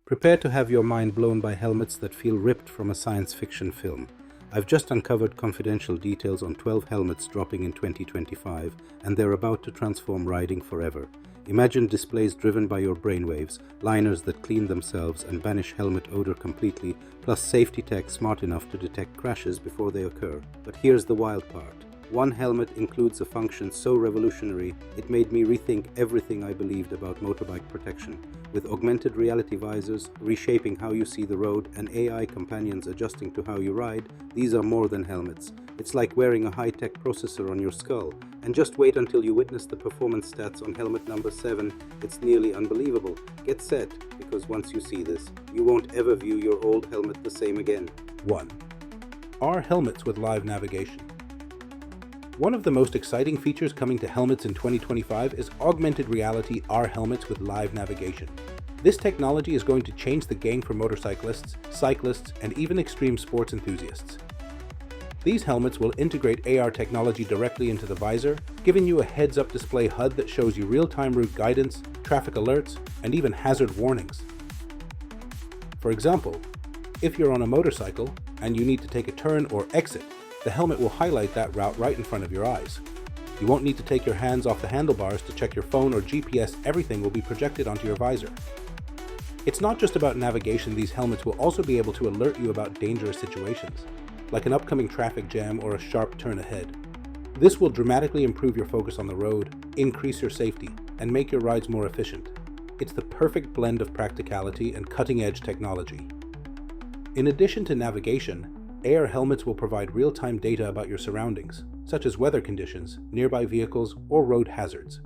Prepare to have your mind blown by helmets that feel ripped from a science fiction film. I've just uncovered confidential details on 12 helmets dropping in 2025, and they're about to transform riding forever. Imagine displays driven by your brainwaves, liners that clean themselves and banish helmet odor completely, plus safety tech smart enough to detect crashes before they occur. But here's the wild part. One helmet includes a function so revolutionary, it made me rethink everything I believed about motorbike protection. With augmented reality visors, reshaping how you see the road, and AI companions adjusting to how you ride, these are more than helmets. It's like wearing a high-tech processor on your skull. And just wait until you witness the performance stats on helmet number 7. It's nearly unbelievable. Get set, because once you see this, you won't ever view your old helmet the same again. 1. Are helmets with live navigation. One of the most exciting features coming to helmets in 2025 is augmented reality AR helmets with live navigation. This technology is going to change the game for motorcyclists, cyclists, and even extreme sports enthusiasts. These helmets will integrate AR technology directly into the visor, giving you a heads-up display HUD that shows you real-time route guidance, traffic alerts, and even hazard warnings. For example, if you're on a motorcycle and you need to take a turn or exit, the helmet will highlight that route right in front of your eyes. You won't need to take your hands off the handlebars to check your phone or GPS. Everything will be projected onto your visor. It's not just about navigation. These helmets will also be able to alert you about dangerous situations, like an upcoming traffic jam or a sharp turn ahead. This will dramatically improve your focus on the road, increase your safety, and make your rides more efficient. It's the perfect blend of practicality and cutting-edge technology. In addition to navigation, AR helmets will provide real-time data about your surroundings, such as weather conditions, nearby vehicles, or road hazards.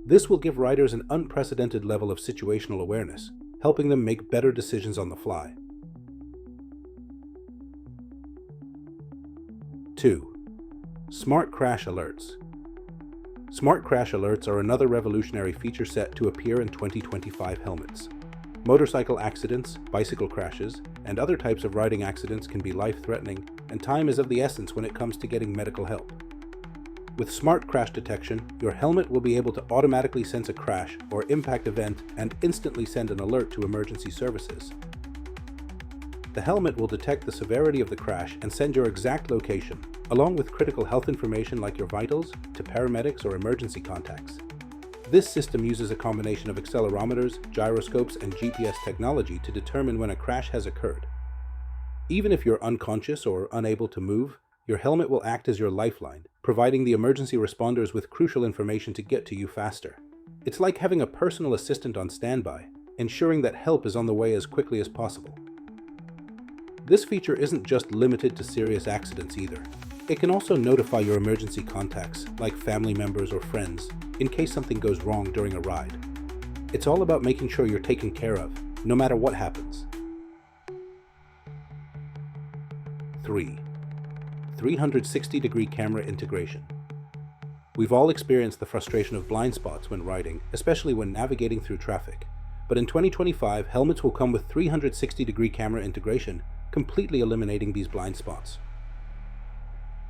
This will give riders an unprecedented level of situational awareness, helping them make better decisions on the fly. 2. Smart crash alerts. Smart crash alerts are another revolutionary feature set to appear in 2025 helmets. Motorcycle accidents, bicycle crashes, and other types of riding accidents can be life-threatening, and time is of the essence when it comes to getting medical help. With smart crash detection, your helmet will be able to automatically sense a crash or impact event and instantly send an alert to emergency services. The helmet will detect the severity of the crash and send your exact location, along with critical health information like your vitals, to paramedics or emergency contacts. This system uses a combination of accelerometers, gyroscopes, and GPS technology to determine when a crash has occurred. Even if you're unconscious or unable to move, your helmet will act as your lifeline, providing the emergency responders with crucial information to get to you faster. It's like having a personal assistant on standby, ensuring that help is on the way as quickly as possible. This feature isn't just limited to serious accidents either. It can also notify your emergency contacts, like family members or friends, in case something goes wrong during a ride. It's all about making sure you're taken care of, no matter what happens. 3. 360-degree camera integration. We've all experienced the frustration of blind spots when riding, especially when navigating through traffic. But in 2025, helmets will come with 360-degree camera integration, completely eliminating these blind spots.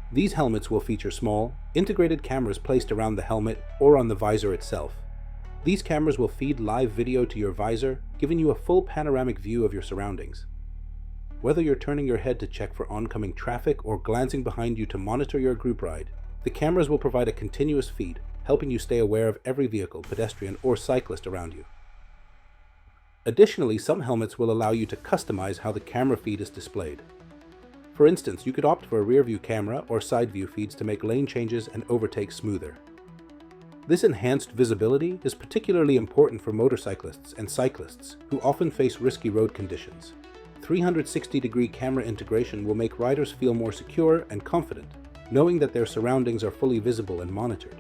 These helmets will feature small, integrated cameras placed around the helmet or on the visor itself. These cameras will feed live video to your visor, giving you a full panoramic view of your surroundings. Whether you're turning your head to check for oncoming traffic or glancing behind you to monitor your group ride, the cameras will provide a continuous feed, helping you stay aware of every vehicle, pedestrian, or cyclist around you. Additionally, some helmets will allow you to customize how the camera feed is displayed. For instance, you could opt for a rear-view camera or side-view feeds to make lane changes and overtakes smoother. This enhanced visibility is particularly important for motorcyclists and cyclists who often face risky road conditions. 360-degree camera integration will make riders feel more secure and confident, knowing that their surroundings are fully visible and monitored.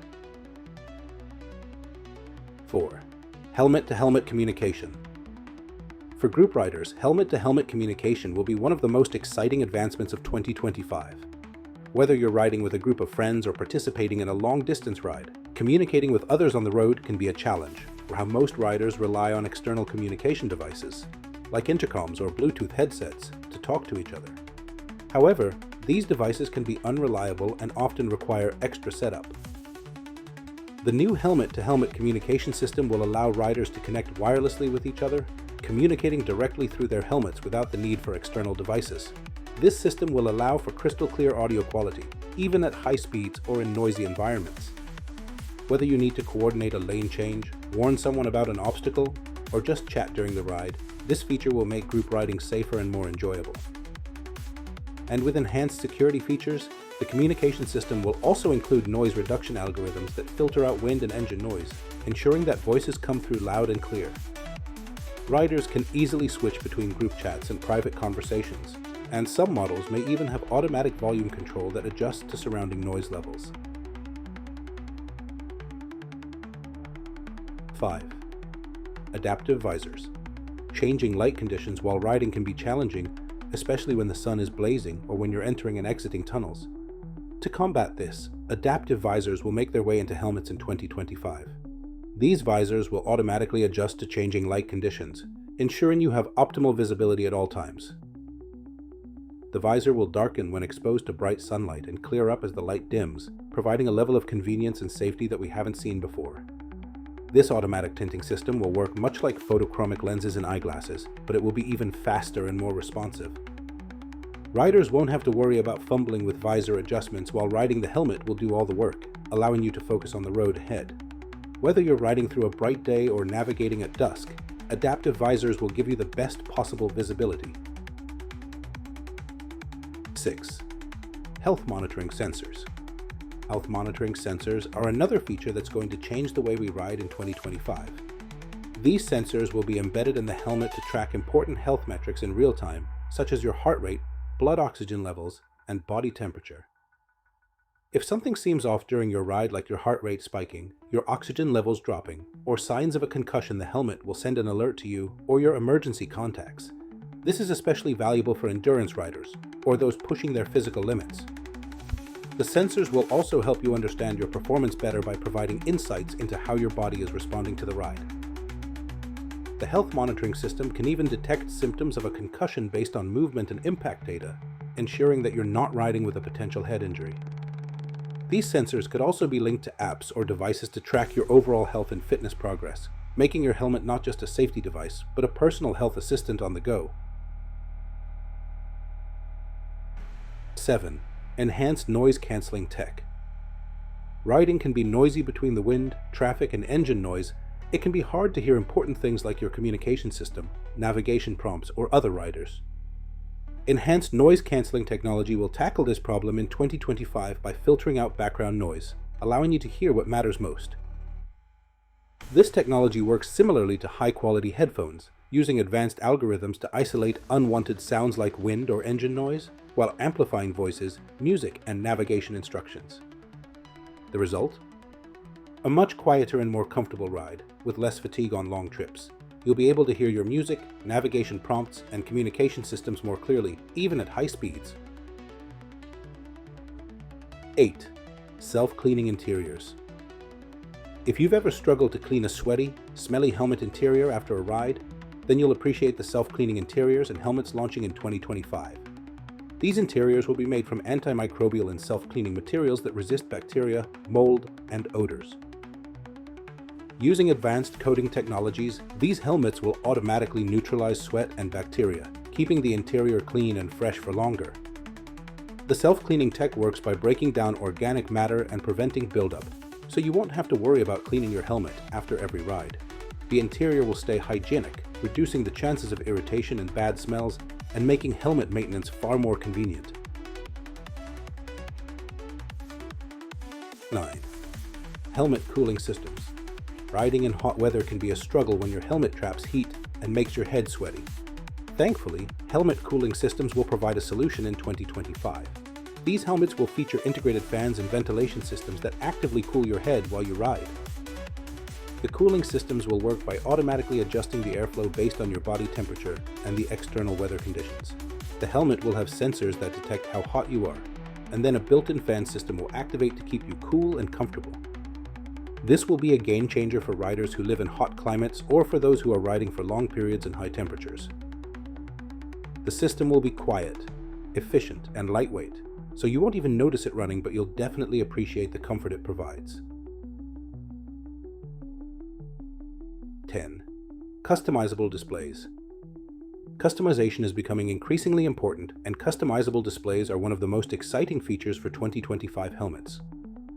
4. Helmet-to-helmet communication. For group riders, helmet-to-helmet communication will be one of the most exciting advancements of 2025. Whether you're riding with a group of friends or participating in a long-distance ride, communicating with others on the road can be a challenge, where most riders rely on external communication devices, like intercoms or Bluetooth headsets, to talk to each other. However, these devices can be unreliable and often require extra setup. The new helmet-to-helmet communication system will allow riders to connect wirelessly with each other, communicating directly through their helmets without the need for external devices. This system will allow for crystal clear audio quality, even at high speeds or in noisy environments. Whether you need to coordinate a lane change, warn someone about an obstacle, or just chat during the ride, this feature will make group riding safer and more enjoyable. And with enhanced security features, the communication system will also include noise reduction algorithms that filter out wind and engine noise, ensuring that voices come through loud and clear. Riders can easily switch between group chats and private conversations, and some models may even have automatic volume control that adjusts to surrounding noise levels. 5. Adaptive visors. Changing light conditions while riding can be challenging, especially when the sun is blazing or when you're entering and exiting tunnels. To combat this, adaptive visors will make their way into helmets in 2025. These visors will automatically adjust to changing light conditions, ensuring you have optimal visibility at all times. The visor will darken when exposed to bright sunlight and clear up as the light dims, providing a level of convenience and safety that we haven't seen before. This automatic tinting system will work much like photochromic lenses in eyeglasses, but it will be even faster and more responsive. Riders won't have to worry about fumbling with visor adjustments while riding. The helmet will do all the work, allowing you to focus on the road ahead. Whether you're riding through a bright day or navigating at dusk, adaptive visors will give you the best possible visibility. 6. Health monitoring sensors. Health monitoring sensors are another feature that's going to change the way we ride in 2025. These sensors will be embedded in the helmet to track important health metrics in real time, such as your heart rate, blood oxygen levels, and body temperature. If something seems off during your ride, like your heart rate spiking, your oxygen levels dropping, or signs of a concussion, the helmet will send an alert to you or your emergency contacts. This is especially valuable for endurance riders or those pushing their physical limits. The sensors will also help you understand your performance better by providing insights into how your body is responding to the ride. The health monitoring system can even detect symptoms of a concussion based on movement and impact data, ensuring that you're not riding with a potential head injury. These sensors could also be linked to apps or devices to track your overall health and fitness progress, making your helmet not just a safety device, but a personal health assistant on the go. 7. Enhanced noise-canceling tech. Riding can be noisy between the wind, traffic, and engine noise. It can be hard to hear important things like your communication system, navigation prompts, or other riders. Enhanced noise-canceling technology will tackle this problem in 2025 by filtering out background noise, allowing you to hear what matters most. This technology works similarly to high-quality headphones, using advanced algorithms to isolate unwanted sounds like wind or engine noise, while amplifying voices, music, and navigation instructions. The result? A much quieter and more comfortable ride, with less fatigue on long trips. You'll be able to hear your music, navigation prompts, and communication systems more clearly, even at high speeds. 8. Self-cleaning interiors. If you've ever struggled to clean a sweaty, smelly helmet interior after a ride, then you'll appreciate the self-cleaning interiors and helmets launching in 2025. These interiors will be made from antimicrobial and self-cleaning materials that resist bacteria, mold, and odors. Using advanced coating technologies, these helmets will automatically neutralize sweat and bacteria, keeping the interior clean and fresh for longer. The self-cleaning tech works by breaking down organic matter and preventing buildup, so you won't have to worry about cleaning your helmet after every ride. The interior will stay hygienic, reducing the chances of irritation and bad smells, and making helmet maintenance far more convenient. 9. Helmet cooling systems. Riding in hot weather can be a struggle when your helmet traps heat and makes your head sweaty. Thankfully, helmet cooling systems will provide a solution in 2025. These helmets will feature integrated fans and ventilation systems that actively cool your head while you ride. The cooling systems will work by automatically adjusting the airflow based on your body temperature and the external weather conditions. The helmet will have sensors that detect how hot you are, and then a built-in fan system will activate to keep you cool and comfortable. This will be a game changer for riders who live in hot climates or for those who are riding for long periods in high temperatures. The system will be quiet, efficient, and lightweight, so you won't even notice it running, but you'll definitely appreciate the comfort it provides. 10. Customizable displays. Customization is becoming increasingly important, and customizable displays are one of the most exciting features for 2025 helmets.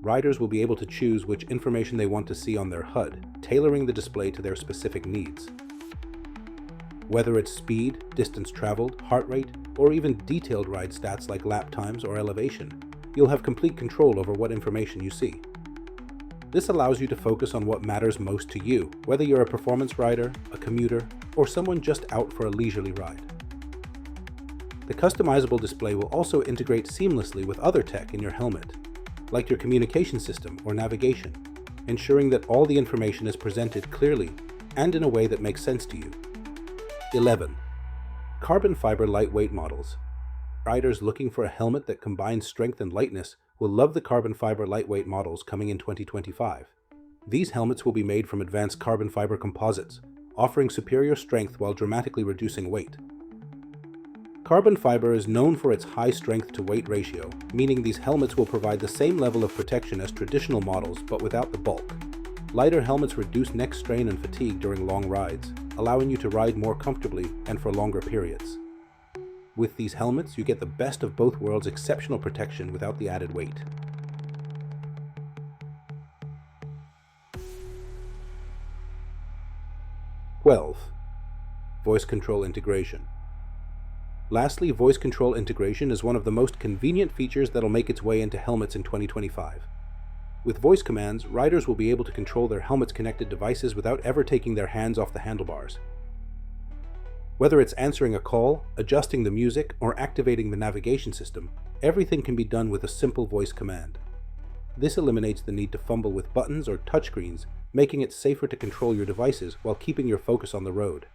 Riders will be able to choose which information they want to see on their HUD, tailoring the display to their specific needs. Whether it's speed, distance traveled, heart rate, or even detailed ride stats like lap times or elevation, you'll have complete control over what information you see. This allows you to focus on what matters most to you, whether you're a performance rider, a commuter, or someone just out for a leisurely ride. The customizable display will also integrate seamlessly with other tech in your helmet, like your communication system or navigation, ensuring that all the information is presented clearly and in a way that makes sense to you. 11. Carbon fiber lightweight models. Riders looking for a helmet that combines strength and lightness will love the carbon fiber lightweight models coming in 2025. These helmets will be made from advanced carbon fiber composites, offering superior strength while dramatically reducing weight. Carbon fiber is known for its high strength-to-weight ratio, meaning these helmets will provide the same level of protection as traditional models but without the bulk. Lighter helmets reduce neck strain and fatigue during long rides, allowing you to ride more comfortably and for longer periods. With these helmets, you get the best of both worlds' exceptional protection without the added weight. Voice control integration. Lastly, voice control integration is one of the most convenient features that'll make its way into helmets in 2025. With voice commands, riders will be able to control their helmet's connected devices without ever taking their hands off the handlebars. Whether it's answering a call, adjusting the music, or activating the navigation system, everything can be done with a simple voice command. This eliminates the need to fumble with buttons or touchscreens, making it safer to control your devices while keeping your focus on the road.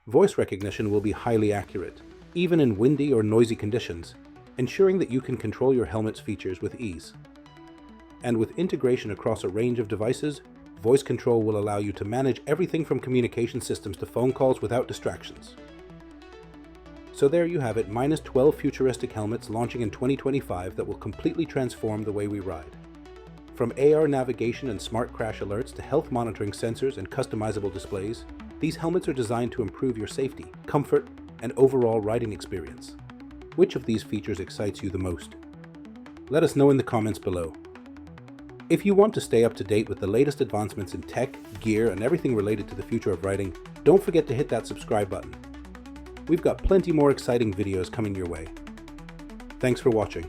Voice recognition will be highly accurate, even in windy or noisy conditions, ensuring that you can control your helmet's features with ease. And with integration across a range of devices, voice control will allow you to manage everything from communication systems to phone calls without distractions. So there you have it, minus 12 futuristic helmets launching in 2025 that will completely transform the way we ride. From AR navigation and smart crash alerts to health monitoring sensors and customizable displays, these helmets are designed to improve your safety, comfort, and overall riding experience. Which of these features excites you the most? Let us know in the comments below. If you want to stay up to date with the latest advancements in tech, gear, and everything related to the future of riding, don't forget to hit that subscribe button. We've got plenty more exciting videos coming your way. Thanks for watching.